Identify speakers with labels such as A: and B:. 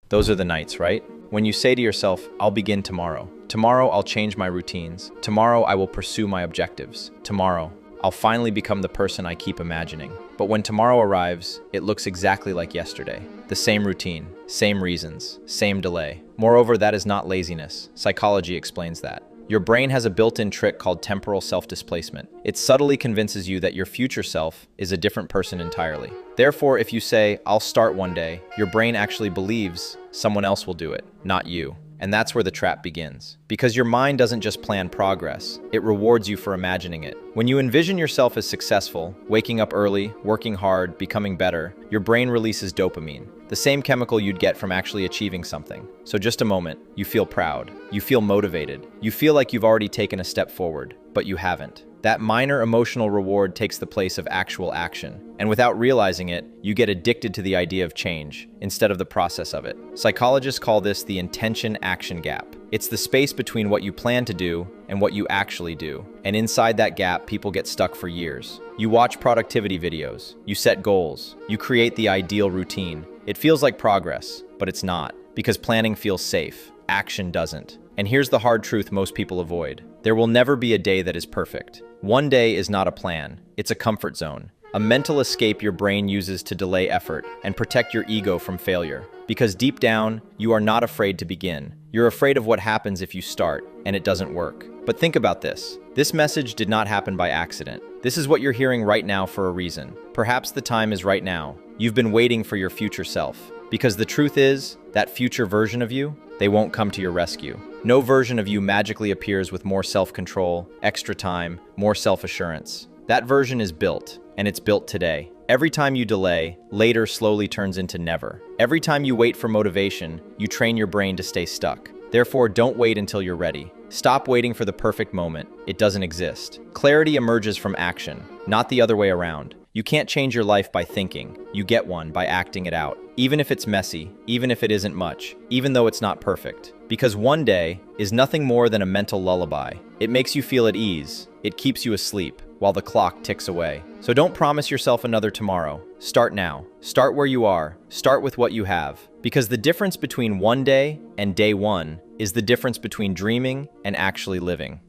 A: Those are the nights, right? When you say to yourself, I'll begin tomorrow. Tomorrow I'll change my routines. Tomorrow I will pursue my objectives. Tomorrow I'll finally become the person I keep imagining. But when tomorrow arrives, it looks exactly like yesterday. The same routine, same reasons, same delay. Moreover, that is not laziness. Psychology explains that. Your brain has a built-in trick called temporal self-displacement. It subtly convinces you that your future self is a different person entirely. Therefore, if you say, I'll start one day, your brain actually believes someone else will do it, not you. And that's where the trap begins. Because your mind doesn't just plan progress, it rewards you for imagining it. When you envision yourself as successful, waking up early, working hard, becoming better, your brain releases dopamine, the same chemical you'd get from actually achieving something. So just a moment, you feel proud, you feel motivated, you feel like you've already taken a step forward, but you haven't. That minor emotional reward takes the place of actual action, and without realizing it, you get addicted to the idea of change instead of the process of it. Psychologists call this the intention-action gap. It's the space between what you plan to do and what you actually do. And inside that gap, people get stuck for years. You watch productivity videos, you set goals, you create the ideal routine. It feels like progress, but it's not, because planning feels safe. Action doesn't. And here's the hard truth most people avoid. There will never be a day that is perfect. One day is not a plan, it's a comfort zone. A mental escape your brain uses to delay effort and protect your ego from failure. Because deep down, you are not afraid to begin. You're afraid of what happens if you start and it doesn't work. But think about this. This message did not happen by accident. This is what you're hearing right now for a reason. Perhaps the time is right now. You've been waiting for your future self. Because the truth is, that future version of you, they won't come to your rescue. No version of you magically appears with more self-control, extra time, more self-assurance. That version is built, and it's built today. Every time you delay, later slowly turns into never. Every time you wait for motivation, you train your brain to stay stuck. Therefore, don't wait until you're ready. Stop waiting for the perfect moment. It doesn't exist. Clarity emerges from action, not the other way around. You can't change your life by thinking. You get one by acting it out. Even if it's messy, even if it isn't much, even though it's not perfect. Because one day is nothing more than a mental lullaby. It makes you feel at ease. It keeps you asleep while the clock ticks away. So don't promise yourself another tomorrow. Start now. Start where you are. Start with what you have. Because the difference between one day and day one is the difference between dreaming and actually living.